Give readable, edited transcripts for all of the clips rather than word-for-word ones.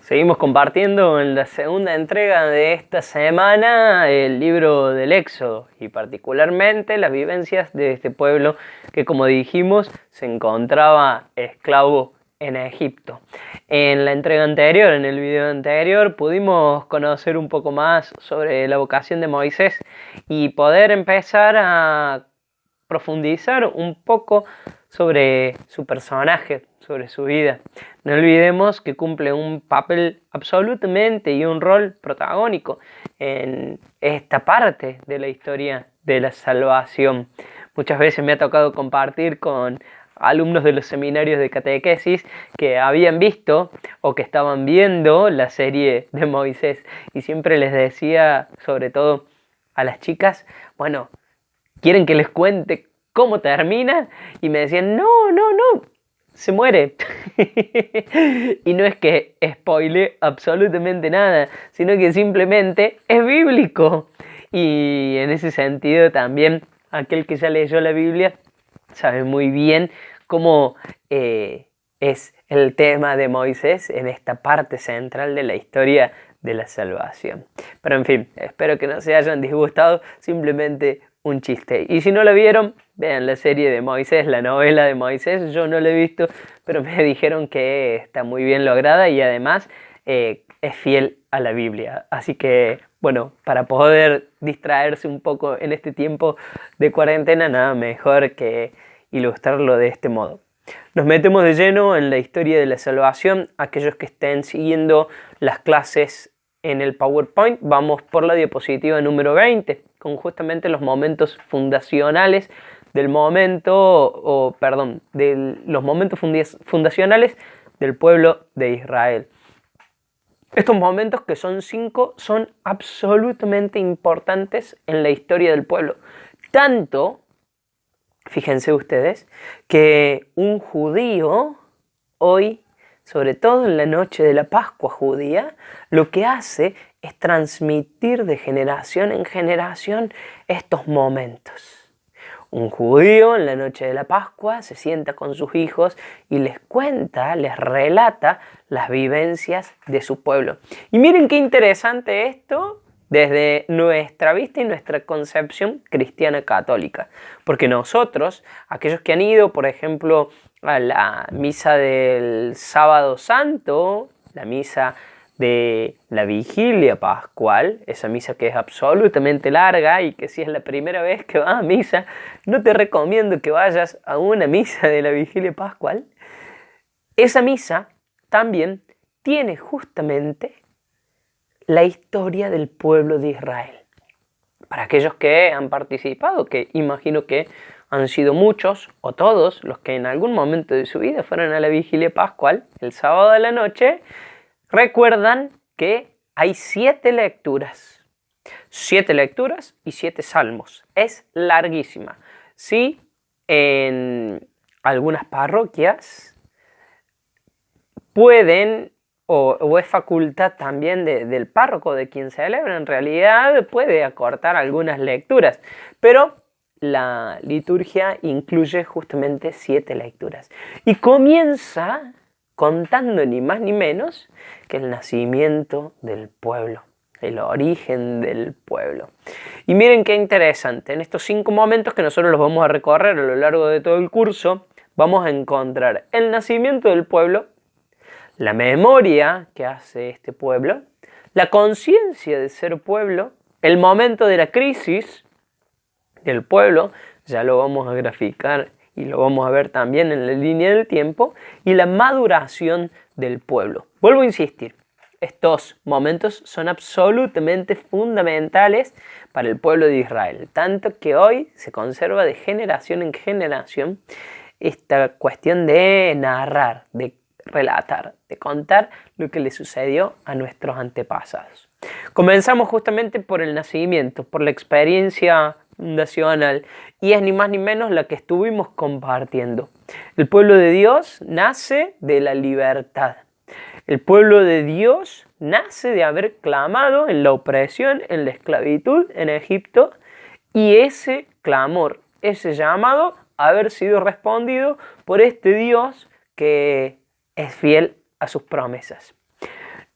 Seguimos compartiendo en la segunda entrega de esta semana el libro del Éxodo y particularmente las vivencias de este pueblo que, como dijimos, se encontraba esclavo en Egipto. En la entrega anterior, en el video anterior, pudimos conocer un poco más sobre la vocación de Moisés y poder empezar a profundizar un poco sobre su personaje, sobre su vida. No olvidemos que cumple un papel absolutamente y un rol protagónico en esta parte de la historia de la salvación. Muchas veces me ha tocado compartir con alumnos de los seminarios de catequesis que habían visto o que estaban viendo la serie de Moisés y siempre les decía, sobre todo a las chicas, bueno, ¿quieren que les cuente cómo termina? Y me decían, no, se muere. Y no es que spoile absolutamente nada, sino que simplemente es bíblico. Y en ese sentido también aquel que ya leyó la Biblia sabe muy bien cómo es el tema de Moisés en esta parte central de la historia de la salvación. Pero en fin, espero que no se hayan disgustado, simplemente un chiste. Y si no la vieron, vean la serie de Moisés, la novela de Moisés. Yo no la he visto, pero me dijeron que está muy bien lograda y además es fiel a la Biblia. Así que, bueno, para poder distraerse un poco en este tiempo de cuarentena, nada mejor que ilustrarlo de este modo. Nos metemos de lleno en la historia de la salvación. Aquellos que estén siguiendo las clases en el PowerPoint, vamos por la diapositiva número 20, con justamente los momentos fundacionales de los momentos fundacionales del pueblo de Israel. Estos momentos, que son 5, son absolutamente importantes en la historia del pueblo. Tanto, fíjense ustedes, que un judío hoy, sobre todo en la noche de la Pascua judía, lo que hace es transmitir de generación en generación estos momentos. Un judío en la noche de la Pascua se sienta con sus hijos y les cuenta, les relata las vivencias de su pueblo. Y miren qué interesante esto desde nuestra vista y nuestra concepción cristiana católica. Porque nosotros, aquellos que han ido, por ejemplo, a la misa del Sábado Santo, la misa de la Vigilia Pascual, esa misa que es absolutamente larga y que si es la primera vez que vas a misa, no te recomiendo que vayas a una misa de la Vigilia Pascual. Esa misa también tiene justamente la historia del pueblo de Israel. Para aquellos que han participado, que imagino que han sido muchos o todos los que en algún momento de su vida fueron a la Vigilia Pascual, el sábado de la noche, recuerdan que hay 7 lecturas. 7 lecturas y 7 salmos. Es larguísima. Sí, en algunas parroquias pueden o es facultad también del párroco, de quien celebra, en realidad puede acortar algunas lecturas, pero la liturgia incluye justamente 7 lecturas. Y comienza contando ni más ni menos que el nacimiento del pueblo, el origen del pueblo. Y miren qué interesante, en estos 5 momentos que nosotros los vamos a recorrer a lo largo de todo el curso, vamos a encontrar el nacimiento del pueblo, la memoria que hace este pueblo, la conciencia de ser pueblo, el momento de la crisis del pueblo, ya lo vamos a graficar y lo vamos a ver también en la línea del tiempo, y la maduración del pueblo. Vuelvo a insistir, estos momentos son absolutamente fundamentales para el pueblo de Israel, tanto que hoy se conserva de generación en generación esta cuestión de narrar, de relatar, de contar lo que le sucedió a nuestros antepasados. Comenzamos justamente por el nacimiento, por la experiencia fundacional, y es ni más ni menos la que estuvimos compartiendo. El pueblo de Dios nace de la libertad. El pueblo de Dios nace de haber clamado en la opresión, en la esclavitud en Egipto, y ese clamor, ese llamado, haber sido respondido por este Dios que es fiel a sus promesas.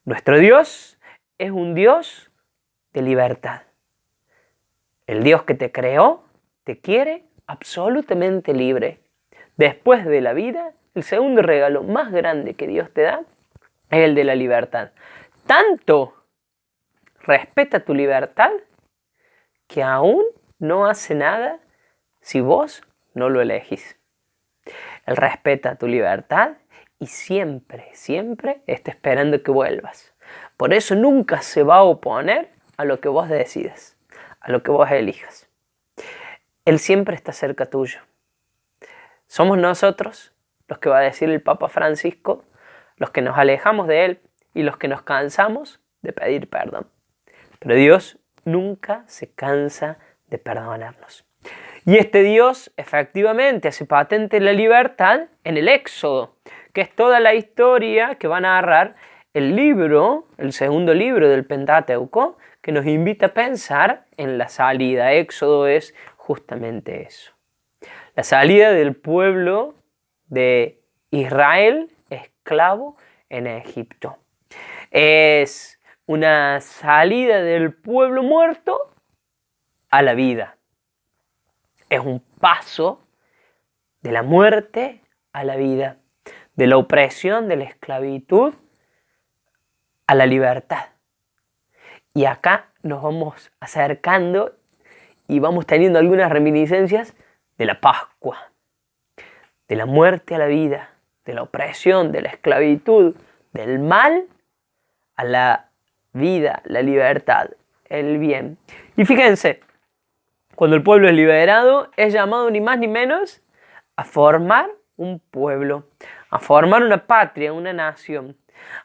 Nuestro Dios es un Dios de libertad. El Dios que te creó te quiere absolutamente libre. Después de la vida, el segundo regalo más grande que Dios te da es el de la libertad. Tanto respeta tu libertad que aún no hace nada si vos no lo elegís. Él respeta tu libertad y siempre, siempre está esperando que vuelvas. Por eso nunca se va a oponer a lo que vos decidas, a lo que vos elijas. Él siempre está cerca tuyo. Somos nosotros, los que va a decir el Papa Francisco, los que nos alejamos de Él y los que nos cansamos de pedir perdón. Pero Dios nunca se cansa de perdonarnos. Y este Dios efectivamente hace patente la libertad en el Éxodo, que es toda la historia que va a narrar el libro, el segundo libro del Pentateuco, que nos invita a pensar en la salida. Éxodo es justamente eso. La salida del pueblo de Israel esclavo en Egipto. Es una salida del pueblo muerto a la vida. Es un paso de la muerte a la vida, de la opresión, de la esclavitud a la libertad. Y acá nos vamos acercando y vamos teniendo algunas reminiscencias de la Pascua, de la muerte a la vida, de la opresión, de la esclavitud, del mal a la vida, la libertad, el bien. Y fíjense, cuando el pueblo es liberado, es llamado ni más ni menos a formar un pueblo, a formar una patria, una nación,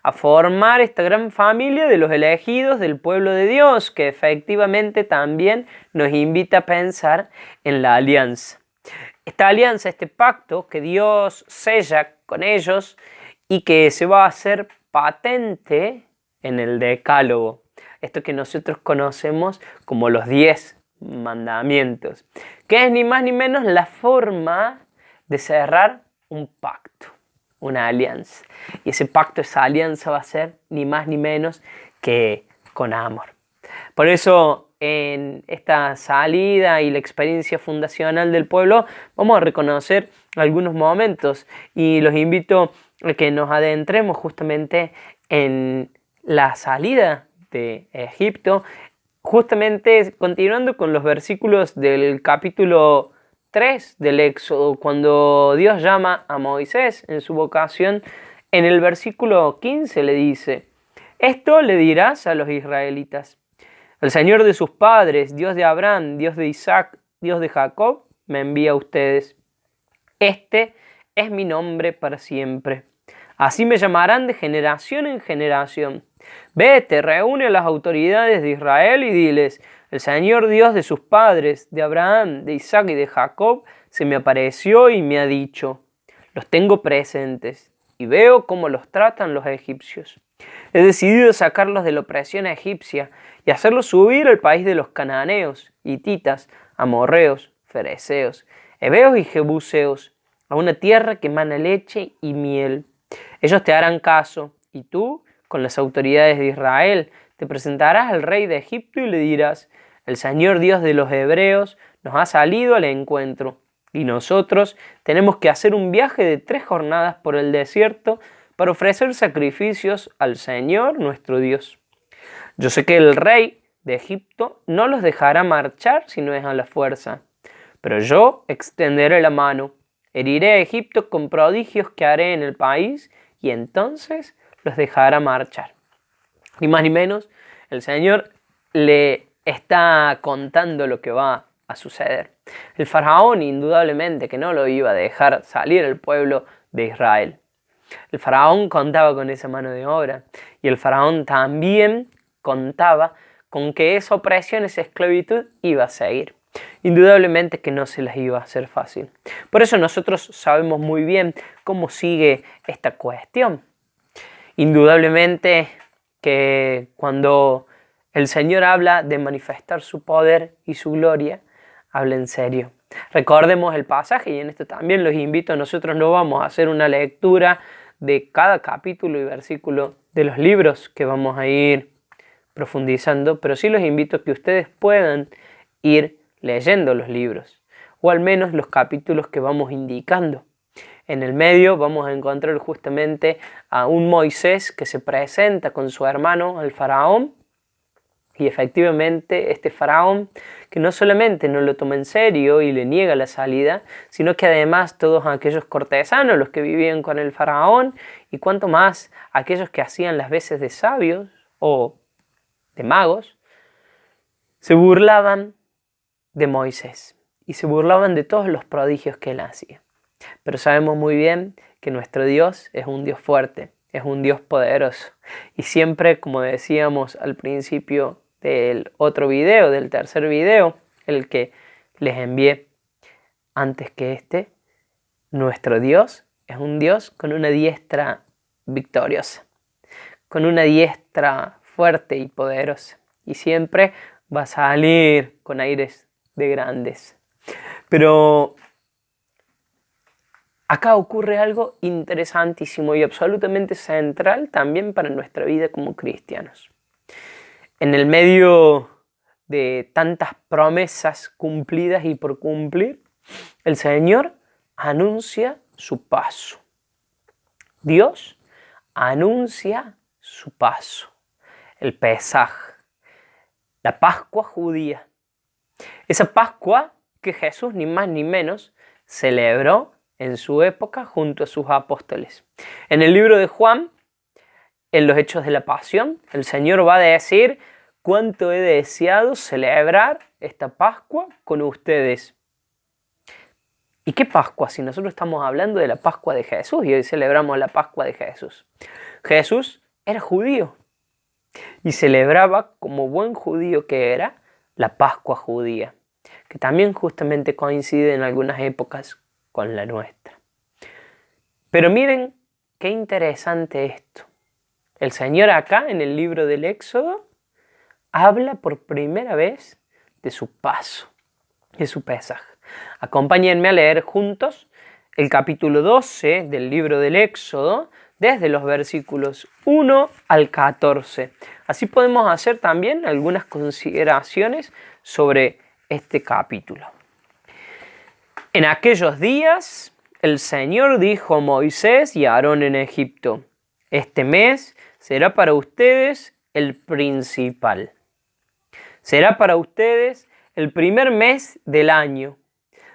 a formar esta gran familia de los elegidos del pueblo de Dios, que efectivamente también nos invita a pensar en la alianza. Esta alianza, este pacto que Dios sella con ellos y que se va a hacer patente en el Decálogo, esto que nosotros conocemos como los 10 mandamientos, que es ni más ni menos la forma de cerrar un pacto, una alianza. Y ese pacto, esa alianza va a ser ni más ni menos que con amor. Por eso en esta salida y la experiencia fundacional del pueblo vamos a reconocer algunos momentos y los invito a que nos adentremos justamente en la salida de Egipto, justamente continuando con los versículos del capítulo 3 del Éxodo, cuando Dios llama a Moisés en su vocación. En el versículo 15 le dice: esto le dirás a los israelitas: el Señor de sus padres, Dios de Abraham, Dios de Isaac, Dios de Jacob, me envía a ustedes. Este es mi nombre para siempre. Así me llamarán de generación en generación. Vete, reúne a las autoridades de Israel y diles: el Señor Dios de sus padres, de Abraham, de Isaac y de Jacob, se me apareció y me ha dicho: los tengo presentes y veo cómo los tratan los egipcios. He decidido sacarlos de la opresión egipcia y hacerlos subir al país de los cananeos, hititas, amorreos, fereceos, heveos y jebuseos, a una tierra que emana leche y miel. Ellos te harán caso, y tú, con las autoridades de Israel, te presentarás al rey de Egipto y le dirás: el Señor Dios de los hebreos nos ha salido al encuentro, y nosotros tenemos que hacer un viaje de 3 jornadas por el desierto para ofrecer sacrificios al Señor nuestro Dios. Yo sé que el rey de Egipto no los dejará marchar si no es a la fuerza, pero yo extenderé la mano, heriré a Egipto con prodigios que haré en el país, y entonces los dejará marchar. Ni más ni menos, el Señor le está contando lo que va a suceder. El faraón indudablemente que no lo iba a dejar salir el pueblo de Israel. El faraón contaba con esa mano de obra y el faraón también contaba con que esa opresión, esa esclavitud iba a seguir. Indudablemente que no se las iba a hacer fácil. Por eso nosotros sabemos muy bien cómo sigue esta cuestión. Indudablemente que cuando el Señor habla de manifestar su poder y su gloria, habla en serio. Recordemos el pasaje, y en esto también los invito. Nosotros no vamos a hacer una lectura de cada capítulo y versículo de los libros que vamos a ir profundizando, pero sí los invito a que ustedes puedan ir leyendo los libros, o al menos los capítulos que vamos indicando. En el medio vamos a encontrar justamente a un Moisés que se presenta con su hermano al faraón, y efectivamente este faraón que no solamente no lo toma en serio y le niega la salida, sino que además todos aquellos cortesanos, los que vivían con el faraón, y cuanto más aquellos que hacían las veces de sabios o de magos, se burlaban de Moisés y se burlaban de todos los prodigios que él hacía. Pero sabemos muy bien que nuestro Dios es un Dios fuerte, es un Dios poderoso. Y siempre, como decíamos al principio del otro video, del tercer video, el que les envié antes que este, nuestro Dios es un Dios con una diestra victoriosa, con una diestra fuerte y poderosa. Y siempre va a salir con aires de grandes. Pero acá ocurre algo interesantísimo y absolutamente central también para nuestra vida como cristianos. En el medio de tantas promesas cumplidas y por cumplir, el Señor anuncia su paso. Dios anuncia su paso. El Pesaj, la Pascua judía. Esa Pascua que Jesús ni más ni menos celebró en su época junto a sus apóstoles. En el libro de Juan, en los Hechos de la Pasión, el Señor va a decir: cuánto he deseado celebrar esta Pascua con ustedes. ¿Y qué Pascua? Si nosotros estamos hablando de la Pascua de Jesús y hoy celebramos la Pascua de Jesús. Jesús era judío y celebraba, como buen judío que era, la Pascua judía, que también justamente coincide en algunas épocas con la nuestra. Pero miren qué interesante esto. El Señor acá en el libro del Éxodo habla por primera vez de su paso, de su Pesaj. Acompáñenme a leer juntos el capítulo 12 del libro del Éxodo, desde los versículos 1 al 14. Así podemos hacer también algunas consideraciones sobre este capítulo. En aquellos días, el Señor dijo a Moisés y a Aarón en Egipto: este mes será para ustedes el principal. Será para ustedes el primer mes del año.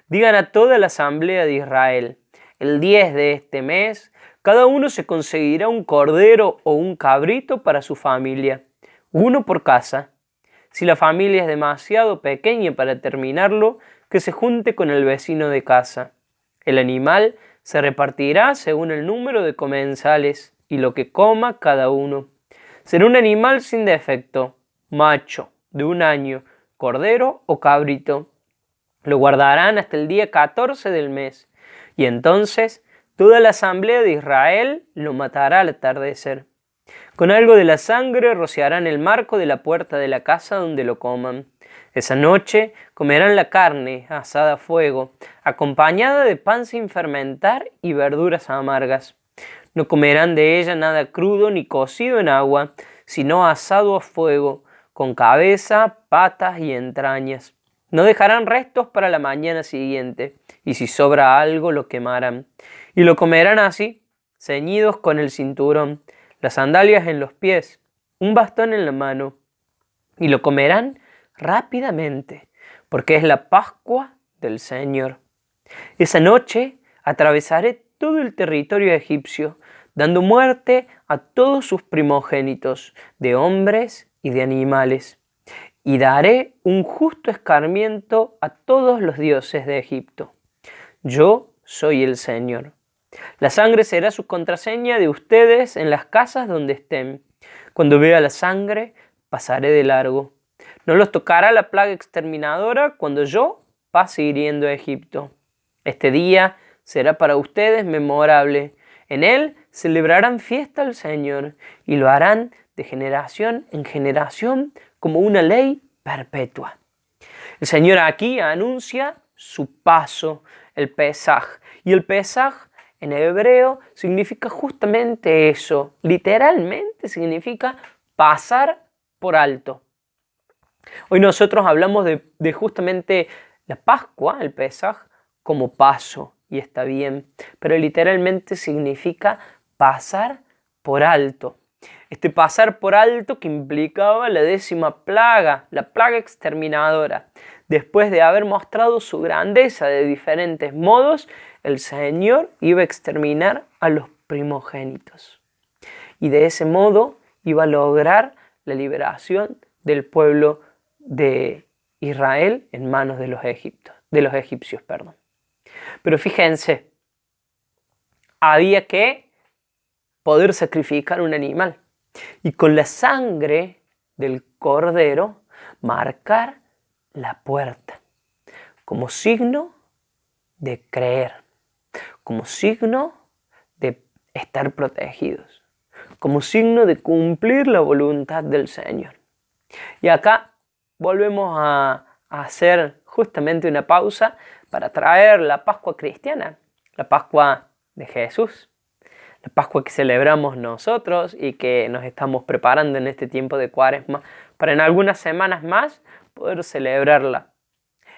Digan a toda la asamblea de Israel: el 10 de este mes, cada uno se conseguirá un cordero o un cabrito para su familia, uno por casa. Si la familia es demasiado pequeña para terminarlo, que se junte con el vecino de casa. El animal se repartirá según el número de comensales y lo que coma cada uno. Será un animal sin defecto, macho, de 1 año, cordero o cabrito. Lo guardarán hasta el día 14 del mes, y entonces toda la asamblea de Israel lo matará al atardecer. Con algo de la sangre rociarán el marco de la puerta de la casa donde lo coman. Esa noche comerán la carne asada a fuego, acompañada de pan sin fermentar y verduras amargas. No comerán de ella nada crudo ni cocido en agua, sino asado a fuego, con cabeza, patas y entrañas. No dejarán restos para la mañana siguiente, y si sobra algo lo quemarán. Y lo comerán así, ceñidos con el cinturón, las sandalias en los pies, un bastón en la mano. Y lo comerán rápidamente, porque es la Pascua del Señor. Esa noche atravesaré todo el territorio egipcio, dando muerte a todos sus primogénitos, de hombres y de animales, y daré un justo escarmiento a todos los dioses de Egipto. Yo soy el Señor. La sangre será su contraseña de ustedes en las casas donde estén. Cuando vea la sangre, pasaré de largo. No los tocará la plaga exterminadora cuando yo pase hiriendo a Egipto. Este día será para ustedes memorable. En él celebrarán fiesta al Señor y lo harán de generación en generación como una ley perpetua. El Señor aquí anuncia su paso, el Pesaj. Y el Pesaj en hebreo significa justamente eso. Literalmente significa pasar por alto. Hoy nosotros hablamos de justamente la Pascua, el Pesaj, como paso, y está bien, pero literalmente significa pasar por alto. Este pasar por alto que implicaba la 10ª plaga, la plaga exterminadora. Después de haber mostrado su grandeza de diferentes modos, el Señor iba a exterminar a los primogénitos. Y de ese modo iba a lograr la liberación del pueblo de Israel en manos de los egipcios. Pero fíjense, había que poder sacrificar un animal y con la sangre del cordero marcar la puerta como signo de creer, como signo de estar protegidos, como signo de cumplir la voluntad del Señor. Y acá volvemos a hacer justamente una pausa para traer la Pascua cristiana, la Pascua de Jesús, la Pascua que celebramos nosotros y que nos estamos preparando en este tiempo de Cuaresma para en algunas semanas más poder celebrarla.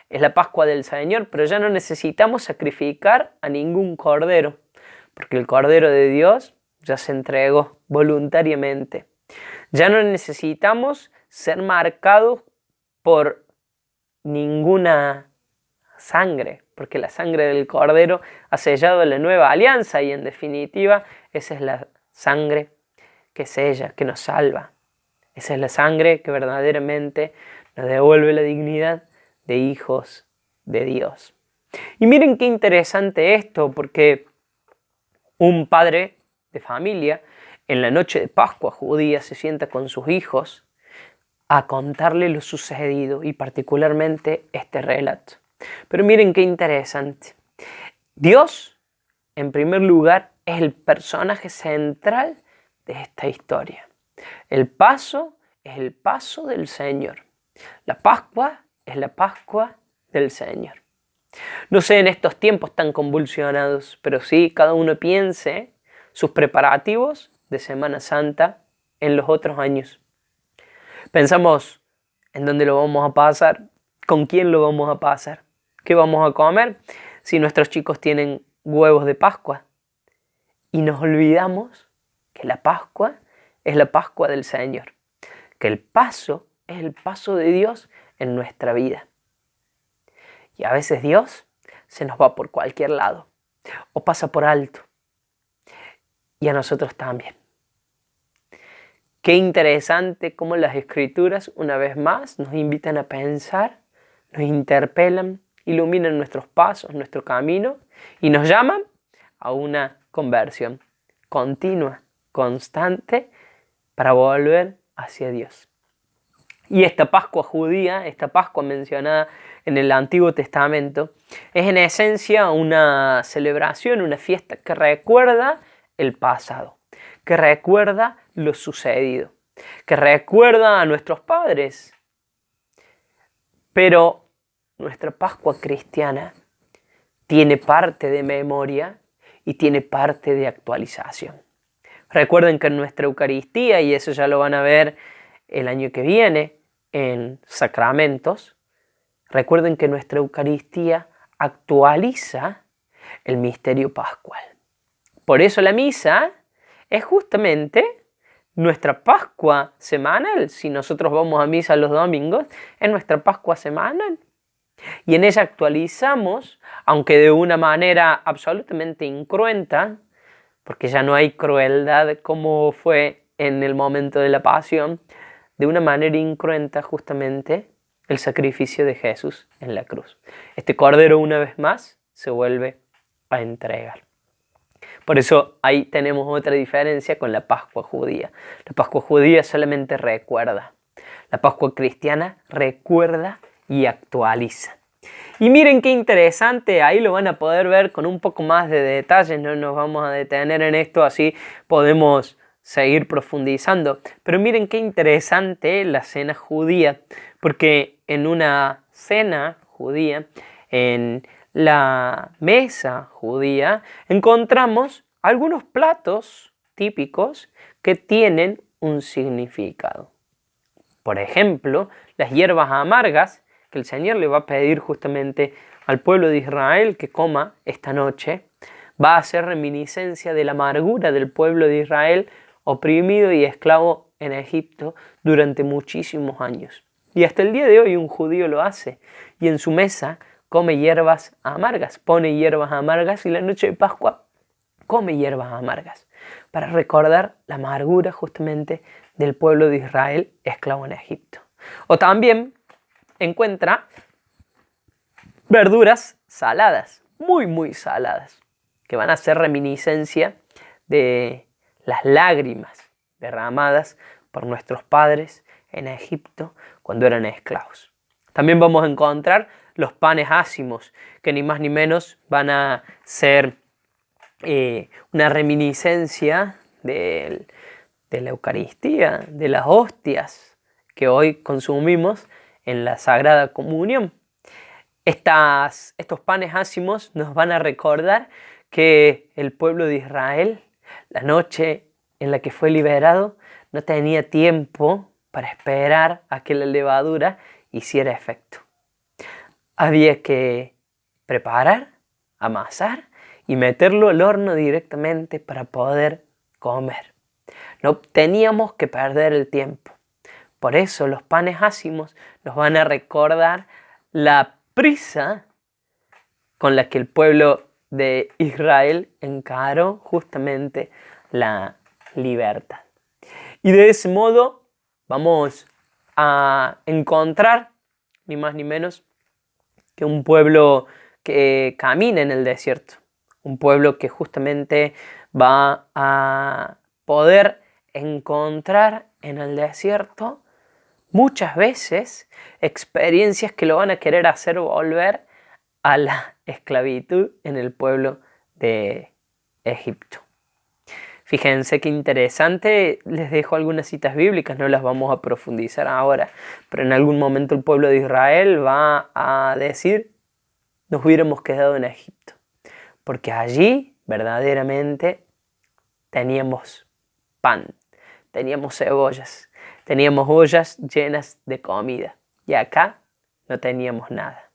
Es la Pascua del Señor, pero ya no necesitamos sacrificar a ningún cordero, porque el Cordero de Dios ya se entregó voluntariamente. Ya no necesitamos ser marcados por ninguna sangre, porque la sangre del Cordero ha sellado la nueva alianza y en definitiva esa es la sangre que sella, que nos salva. Esa es la sangre que verdaderamente nos devuelve la dignidad de hijos de Dios. Y miren qué interesante esto, porque un padre de familia en la noche de Pascua judía se sienta con sus hijos a contarle lo sucedido y particularmente este relato. Pero miren qué interesante. Dios, en primer lugar, es el personaje central de esta historia. El paso es el paso del Señor. La Pascua es la Pascua del Señor. No sé en estos tiempos tan convulsionados, pero sí cada uno piense sus preparativos de Semana Santa en los otros años. Pensamos en dónde lo vamos a pasar, con quién lo vamos a pasar, qué vamos a comer, si nuestros chicos tienen huevos de Pascua. Y nos olvidamos que la Pascua es la Pascua del Señor, que el paso es el paso de Dios en nuestra vida. Y a veces Dios se nos va por cualquier lado o pasa por alto. Y a nosotros también. Qué interesante cómo las Escrituras, una vez más, nos invitan a pensar, nos interpelan, iluminan nuestros pasos, nuestro camino y nos llaman a una conversión continua, constante, para volver hacia Dios. Y esta Pascua judía, esta Pascua mencionada en el Antiguo Testamento, es en esencia una celebración, una fiesta que recuerda el pasado, que recuerda lo sucedido, que recuerda a nuestros padres. Pero nuestra Pascua cristiana tiene parte de memoria y tiene parte de actualización. Recuerden que en nuestra Eucaristía, y eso ya lo van a ver el año que viene en Sacramentos, recuerden que nuestra Eucaristía actualiza el misterio pascual. Por eso la misa es justamente nuestra Pascua semanal. Si nosotros vamos a misa los domingos, es nuestra Pascua semanal. Y en ella actualizamos, aunque de una manera absolutamente incruenta, porque ya no hay crueldad como fue en el momento de la pasión, de una manera incruenta justamente el sacrificio de Jesús en la cruz. Este cordero una vez más se vuelve a entregar. Por eso ahí tenemos otra diferencia con la Pascua judía. La Pascua judía solamente recuerda. La Pascua cristiana recuerda y actualiza. Y miren qué interesante, ahí lo van a poder ver con un poco más de detalles, no nos vamos a detener en esto, así podemos seguir profundizando. Pero miren qué interesante la cena judía, porque en una cena judía, en la mesa judía, encontramos algunos platos típicos que tienen un significado. Por ejemplo, las hierbas amargas que el Señor le va a pedir justamente al pueblo de Israel que coma esta noche, va a ser reminiscencia de la amargura del pueblo de Israel oprimido y esclavo en Egipto durante muchísimos años. Y hasta el día de hoy un judío lo hace y en su mesa come hierbas amargas, pone hierbas amargas y la noche de Pascua come hierbas amargas para recordar la amargura justamente del pueblo de Israel esclavo en Egipto. O también encuentra verduras saladas, muy saladas, que van a ser reminiscencia de las lágrimas derramadas por nuestros padres en Egipto cuando eran esclavos. También vamos a encontrar los panes ácimos, que ni más ni menos van a ser una reminiscencia de la Eucaristía, de las hostias que hoy consumimos en la Sagrada Comunión. Estos panes ácimos nos van a recordar que el pueblo de Israel, la noche en la que fue liberado, no tenía tiempo para esperar a que la levadura hiciera efecto. Había que preparar, amasar y meterlo al horno directamente para poder comer. No teníamos que perder el tiempo. Por eso los panes ácimos nos van a recordar la prisa con la que el pueblo de Israel encaró justamente la libertad. Y de ese modo vamos a encontrar ni más ni menos que un pueblo que camina en el desierto, un pueblo que justamente va a poder encontrar en el desierto muchas veces experiencias que lo van a querer hacer volver a la esclavitud en el pueblo de Egipto. Fíjense qué interesante, les dejo algunas citas bíblicas, no las vamos a profundizar ahora, pero en algún momento el pueblo de Israel va a decir, nos hubiéramos quedado en Egipto, porque allí verdaderamente teníamos pan, teníamos cebollas, teníamos ollas llenas de comida y acá no teníamos nada.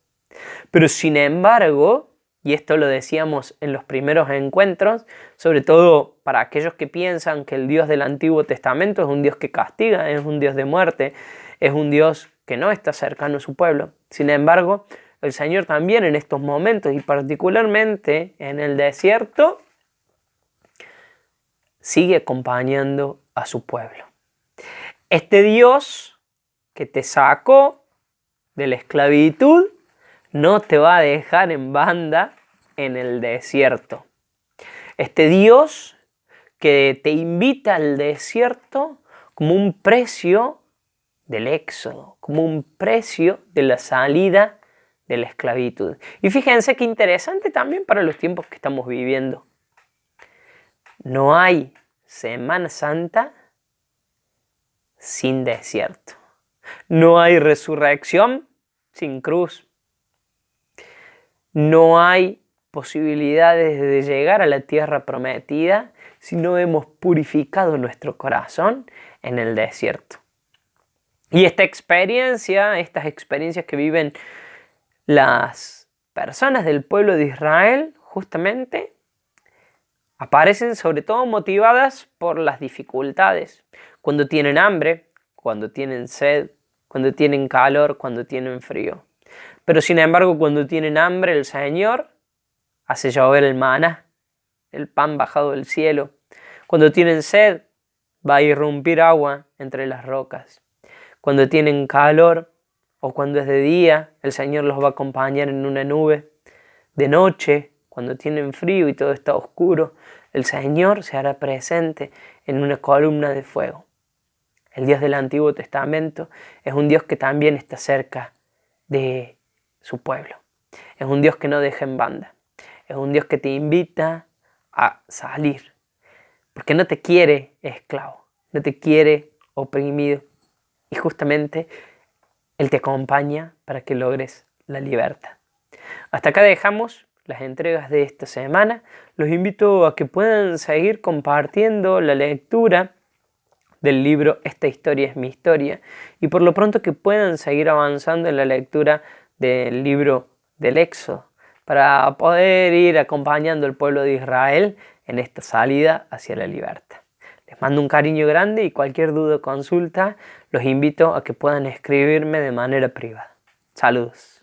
Pero sin embargo, y esto lo decíamos en los primeros encuentros, sobre todo para aquellos que piensan que el Dios del Antiguo Testamento es un Dios que castiga, es un Dios de muerte, es un Dios que no está cercano a su pueblo. Sin embargo, el Señor también en estos momentos y particularmente en el desierto sigue acompañando a su pueblo. Este Dios que te sacó de la esclavitud no te va a dejar en banda en el desierto. Este Dios que te invita al desierto como un precio del éxodo, como un precio de la salida de la esclavitud. Y fíjense qué interesante también para los tiempos que estamos viviendo. No hay Semana Santa sin desierto. No hay resurrección sin cruz. No hay posibilidades de llegar a la tierra prometida si no hemos purificado nuestro corazón en el desierto. Y estas experiencias que viven las personas del pueblo de Israel, justamente, aparecen sobre todo motivadas por las dificultades. Cuando tienen hambre, cuando tienen sed, cuando tienen calor, cuando tienen frío. Pero sin embargo, cuando tienen hambre, el Señor hace llover el maná, el pan bajado del cielo. Cuando tienen sed, va a irrumpir agua entre las rocas. Cuando tienen calor o cuando es de día, el Señor los va a acompañar en una nube. De noche, cuando tienen frío y todo está oscuro, el Señor se hará presente en una columna de fuego. El Dios del Antiguo Testamento es un Dios que también está cerca de su pueblo. Es un Dios que no deja en banda. Es un Dios que te invita a salir. Porque no te quiere esclavo. No te quiere oprimido. Y justamente Él te acompaña para que logres la libertad. Hasta acá dejamos las entregas de esta semana. Los invito a que puedan seguir compartiendo la lectura del libro Esta historia es mi historia, y por lo pronto que puedan seguir avanzando en la lectura del libro del Éxodo, para poder ir acompañando al pueblo de Israel en esta salida hacia la libertad. Les mando un cariño grande y cualquier duda o consulta los invito a que puedan escribirme de manera privada. Saludos.